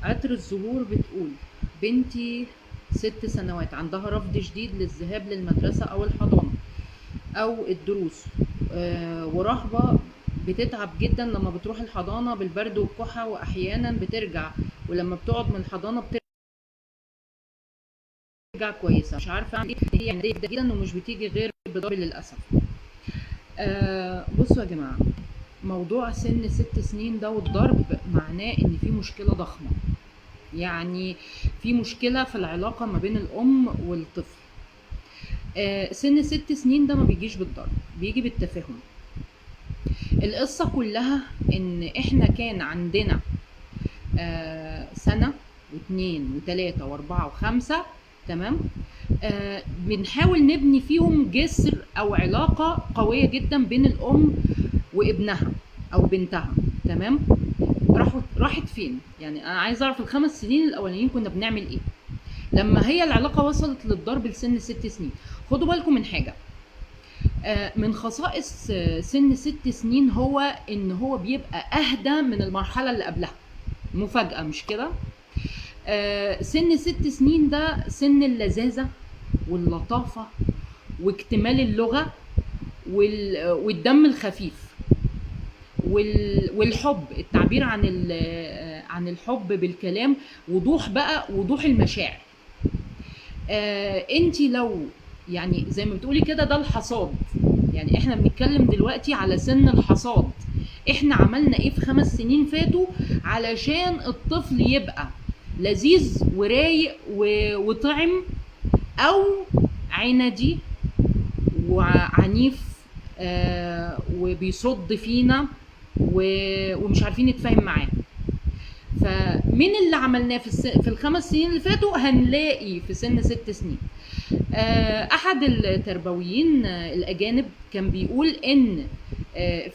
عطر الزهور بتقول: بنتي 6 سنوات عندها رفض شديد للذهاب للمدرسة أو الحضانة أو الدروس، ورهبة، بتتعب جدا لما بتروح الحضانة بالبرد والكحة، وأحيانا بترجع، ولما بتقعد من الحضانة بترجع كويسة. مش عارفة أعمل إيه، هي يعني جدا ومش بتيجي غير بضرب للأسف. بصوا يا جماعة، موضوع سن 6 سنين ده والضرب معناه إن في مشكلة ضخمة، يعني في مشكلة في العلاقة ما بين الأم والطفل. سن 6 سنين ده ما بيجيش بالضرب، بيجي بالتفاهم. القصة كلها إن إحنا كان عندنا سنة واتنين وتلاتة واربعة وخمسة، تمام؟ بنحاول نبني فيهم جسر أو علاقة قوية جدا بين الأم وابنها أو بنتها، تمام؟ راحت فين؟ يعني أنا عايز أعرف ال5 سنين الأولانيين كنا بنعمل إيه؟ لما هي العلاقة وصلت للضرب لسن 6 سنين. خدوا بالكم من حاجة، من خصائص سن 6 سنين هو إن هو بيبقى أهدى من المرحلة اللي قبلها. مفاجأة مش كده؟ سن 6 سنين ده سن اللذاذة واللطافة واكتمال اللغة والدم الخفيف والحب، التعبير عن الحب بالكلام، وضوح المشاعر. انتي لو يعني زي ما بتقولي كده ده الحصاد، يعني احنا بنتكلم دلوقتي على سن الحصاد. احنا عملنا ايه في 5 سنين فاتوا علشان الطفل يبقى لذيذ ورايق وطعم، او عندي وعنيف وبيصد فينا ومش عارفين نتفاهم معاه. فمن اللي عملناه في ال5 سنين اللي فاتوا هنلاقي في سن 6 سنين. احد التربويين الاجانب كان بيقول ان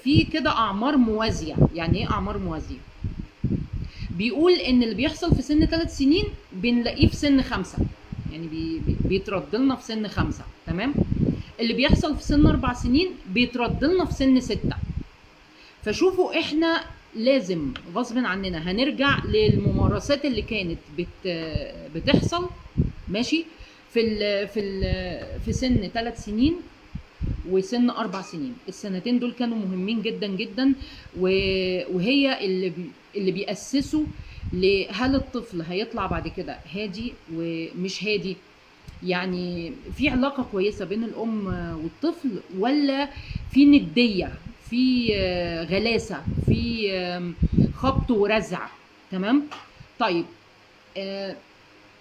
في كده اعمار موازيه. يعني ايه اعمار موازيه؟ بيقول ان اللي بيحصل في سن 3 سنين بنلاقيه في سن 5، يعني بيترد لنا في سن 5، تمام؟ اللي بيحصل في سن 4 سنين بيترد لنا في سن 6. فشوفوا احنا لازم غصب عننا هنرجع للممارسات اللي كانت بتحصل، ماشي؟ في سن 3 سنين وسن 4 سنين. السنتين دول كانوا مهمين جدا جدا، وهي اللي بيأسسوا لهل الطفل هيطلع بعد كده هادي ومش هادي، يعني في علاقة كويسة بين الأم والطفل، ولا في ندية، في غلاسة، في خبط ورزع، تمام؟ طيب،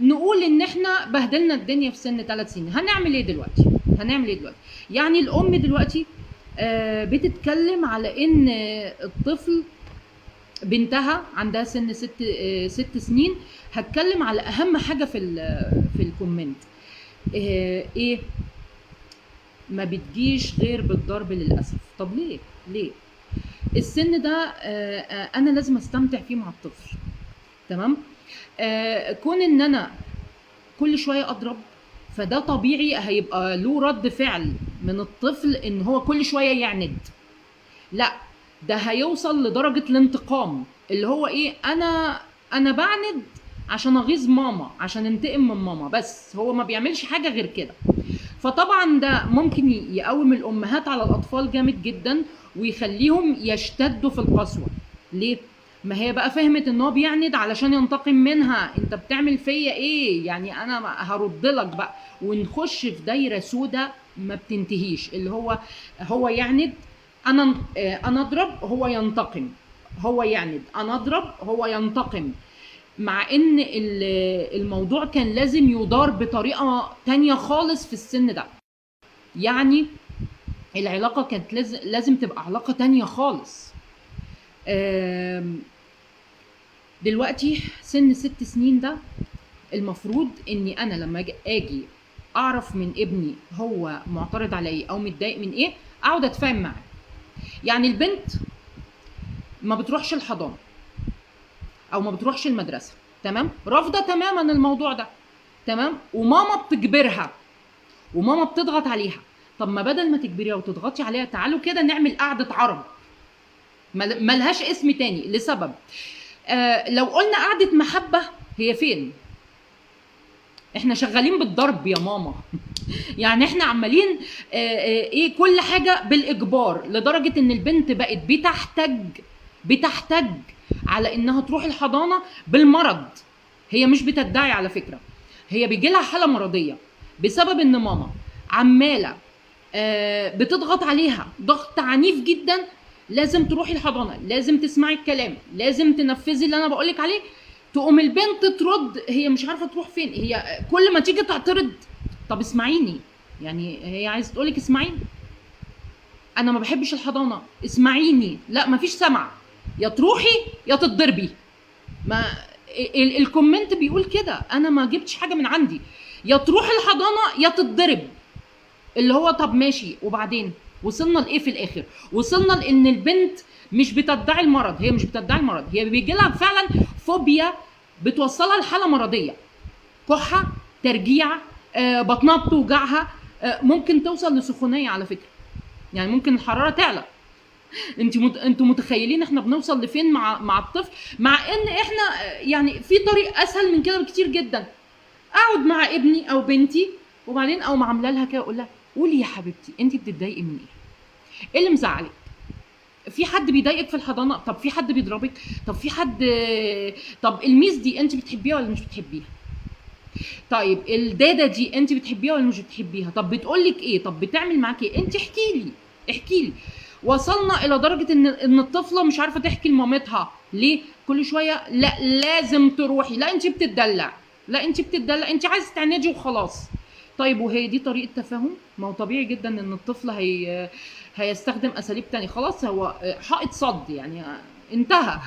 نقول ان احنا بهدلنا الدنيا في سن 3 سنين، هنعمل ايه دلوقتي؟ يعني الام دلوقتي بتتكلم على ان الطفل بنتها عندها سن 6 سنين. هتكلم على اهم حاجة في الكومنت. ايه؟ ما بتجيش غير بالضرب للأسف. طب ليه؟ السن ده انا لازم استمتع فيه مع الطفل، تمام؟ كون ان انا كل شويه اضرب، فده طبيعي هيبقى له رد فعل من الطفل ان هو كل شويه يعند. لا، ده هيوصل لدرجه الانتقام، اللي هو ايه، انا بعند عشان اغيظ ماما، عشان انتقم من ماما، بس هو ما بيعملش حاجه غير كده. فطبعا ده ممكن يقوم الامهات على الاطفال جامد جدا، ويخليهم يشتدوا في القسوه. ليه؟ ما هي بقى فهمت ان هو بيعند علشان ينتقم منها. انت بتعمل فيا ايه؟ يعني انا هرد لك بقى، ونخش في دايره سودة ما بتنتهيش، اللي هو يعند، انا اضرب، هو ينتقم، هو يعند، انا اضرب، هو ينتقم. مع ان الموضوع كان لازم يدار بطريقه تانية خالص في السن ده. يعني العلاقه كانت لازم تبقى علاقه تانية خالص. دلوقتي سن 6 سنين ده المفروض اني انا لما اجي اعرف من ابني هو معترض على ايه او متضايق من ايه، اقعد اتفاهم معاه. يعني البنت ما بتروحش الحضانه او ما بتروحش المدرسه، تمام؟ رافضه تماما الموضوع ده، تمام؟ وماما بتجبرها وماما بتضغط عليها. طب ما بدل ما تجبريها وتضغطي عليها، تعالوا كده نعمل قعده عرب ملهاش اسم تاني، لسبب لو قلنا قعده محبه، هي فين؟ احنا شغالين بالضرب يا ماما. يعني احنا عمالين ايه كل حاجه بالاجبار، لدرجه ان البنت بقت بتحتج على انها تروح الحضانه بالمرض. هي مش بتدعي على فكره، هي بيجي لها حاله مرضيه بسبب ان ماما عماله بتضغط عليها ضغط عنيف جدا. لازم تروحي الحضانه، لازم تسمعي الكلام، لازم تنفذي اللي انا بقولك عليه. تقوم البنت ترد، هي مش عارفه تروح فين. هي كل ما تيجي تعترض، طب اسمعيني، يعني هي عايزه تقولك اسمعيني، انا ما بحبش الحضانه، اسمعيني. لا مفيش سمع، يا تروحي يا تتضربي. ما الكومنت بيقول كده، انا ما جبتش حاجه من عندي، يا تروحي الحضانه يا تتضرب. اللي هو طب ماشي، وبعدين وصلنا لايه في الاخر؟ وصلنا لان البنت مش بتدعي المرض، هي مش بتدعي المرض، هي بيجي لها فعلا فوبيا بتوصلها لحاله مرضيه، كحه، ترجيع، بطنها بتوجعها، ممكن توصل لسخونيه على فكره، يعني ممكن الحراره تعلى. انتوا متخيلين احنا بنوصل لفين مع الطفل؟ مع ان احنا يعني في طريق اسهل من كده بكتير جدا. اقعد مع ابني او بنتي، وبعدين او عامله لها كده اقول لها قولي يا حبيبتي انت بتتضايقي من ايه؟ ايه اللي مزعلك؟ في حد بيضايقك في الحضانه؟ طب في حد بيضربك؟ طب في حد، طب الميس دي انت بتحبيها ولا مش بتحبيها؟ طيب الداده دي انت بتحبيها ولا مش بتحبيها؟ طب بتقولك ايه؟ طب بتعمل معاكي ايه؟ انت احكي لي. وصلنا الى درجه ان الطفله مش عارفه تحكي لمامتها. ليه؟ كل شويه لا لازم تروحي، لا انت بتدلع، لا انت بتدلع، انت عايزه تعندي وخلاص. طيب وهي دي طريقه تفاهم؟ ما هو طبيعي جدا ان الطفل هيستخدم اساليب تانية. خلاص هو حائط صد يعني، انتهى.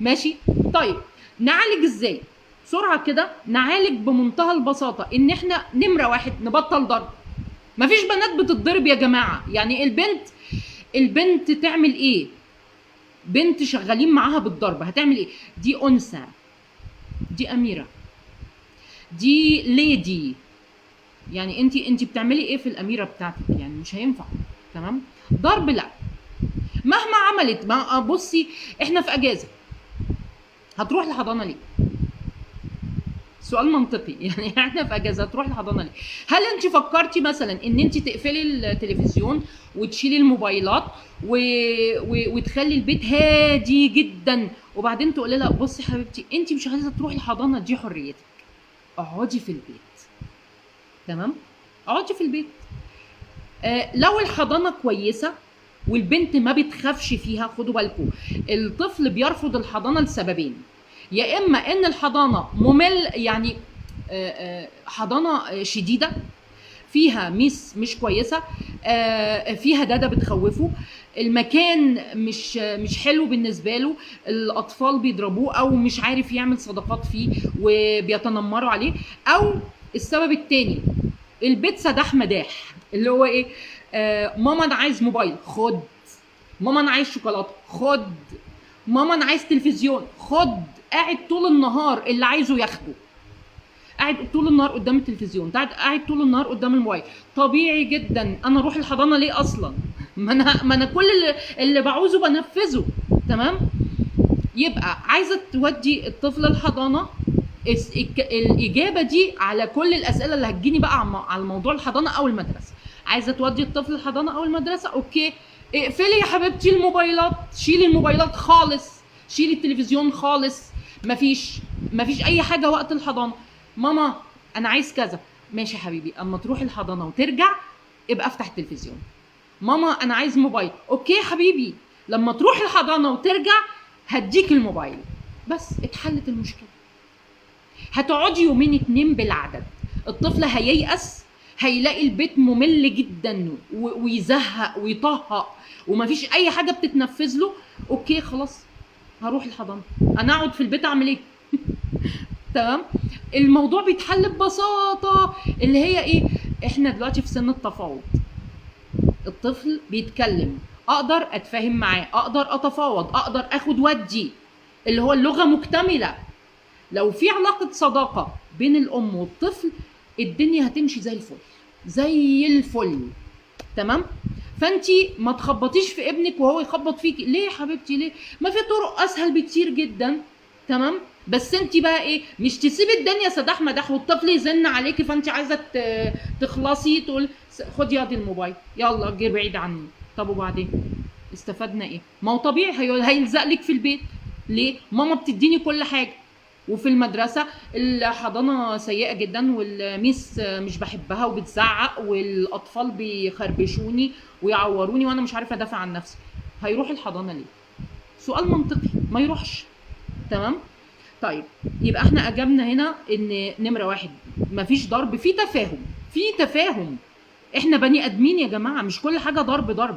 ماشي. طيب نعالج ازاي؟ بسرعه كده نعالج بمنتهى البساطه، ان احنا نمره واحد نبطل ضرب. مفيش بنات بتتضرب يا جماعه. يعني البنت تعمل ايه؟ بنت شغالين معاها بالضرب هتعمل ايه؟ دي انثى، دي اميره، دي ليدي. يعني انت بتعملي ايه في الاميره بتاعتك؟ يعني مش هينفع. تمام؟ ضرب لا. مهما عملت، ما بصي احنا في اجازه، هتروح الحضانه ليه؟ سؤال منطقي. يعني احنا في اجازه هتروح الحضانه ليه؟ هل انت فكرتي مثلا ان انت تقفلي التلفزيون وتشيلي الموبايلات وتخلي البيت هادي جدا، وبعدين تقولي لها بصي حبيبتي انت مش عايزه تروحي الحضانه، دي حريتك، اقعدي في البيت. تمام؟ اقعدي في البيت. لو الحضانه كويسه والبنت ما بتخافش فيها، خدوا بالكم الطفل بيرفض الحضانه لسببين: يا اما ان الحضانه ممل، يعني حضانه شديده فيها ميس مش كويسه، فيها داده بتخوفه، المكان مش حلو بالنسبه له، الاطفال بيضربوه او مش عارف يعمل صداقات فيه وبيتنمروا عليه. او السبب الثاني البيت سداح مداح، اللي هو ايه؟ ماما انا عايز موبايل، خد. ماما انا عايز شوكولاته، خد. ماما انا عايز تلفزيون، خد. قاعد طول النهار اللي عايزه ياخده، قاعد طول النهار قدام التلفزيون، قاعد طول النهار قدام الموبايل. طبيعي جدا انا اروح الحضانه ليه اصلا؟ ما انا كل اللي بعوزه بنفذه. تمام؟ يبقى عايزه تودي الطفل الحضانه، الاجابه دي على كل الاسئله اللي هتجيني بقى على موضوع الحضانه او المدرسه. عايزه تودي الطفل الحضانه او المدرسه، اوكي، اقفلي يا حبيبتي الموبايلات، شيلي الموبايلات خالص، شيلي التلفزيون خالص، مفيش اي حاجه وقت الحضانه. ماما انا عايز كذا، ماشي يا حبيبي، اما تروح الحضانه وترجع ابقى افتح التلفزيون. ماما انا عايز موبايل، اوكي يا حبيبي، لما تروح الحضانه وترجع هديك الموبايل. بس اتحلت المشكله. هتقعدي يومين 2 بالعدد، الطفل هييأس، هيلاقي البيت ممل جدا ويزهق ويطهق ومفيش اي حاجه بتتنفذ له. اوكي خلاص هروح الحضانه، انا اقعد في البيت اعمل ايه؟ تمام؟ الموضوع بيتحل ببساطه، اللي هي ايه؟ احنا دلوقتي في سن التفاوض، الطفل بيتكلم، اقدر اتفاهم معاه، اقدر اتفاوض، اقدر اخد ودي، اللي هو اللغه مكتمله. لو في علاقه صداقه بين الام والطفل الدنيا هتمشي زي الفل، زي الفل. تمام؟ فانتي ما تخبطيش في ابنك وهو يخبط فيكي. ليه يا حبيبتي ليه؟ ما في طرق اسهل بكتير جدا تمام. بس انت بقى ايه، مش تسيبي الدنيا سداح مداح والطفل يزن عليكي فانت عايزه تخلصي، تقول خدي ياضي الموبايل يلا جه بعيد عني. طب وبعدين استفدنا ايه؟ ما هو طبيعي هيلزق لك في البيت. ليه؟ ماما بتديني كل حاجه. وفي المدرسه الحضانه سيئه جدا، والميس مش بحبها وبتزعق، والاطفال بيخربشوني ويعوروني وانا مش عارفه ادافع عن نفسي. هيروح الحضانه ليه؟ سؤال منطقي، ما يروحش. تمام. طيب يبقى احنا اجبنا هنا ان نمره واحد مفيش ضرب، في تفاهم، في تفاهم. احنا بني ادمين يا جماعه، مش كل حاجه ضرب ضرب.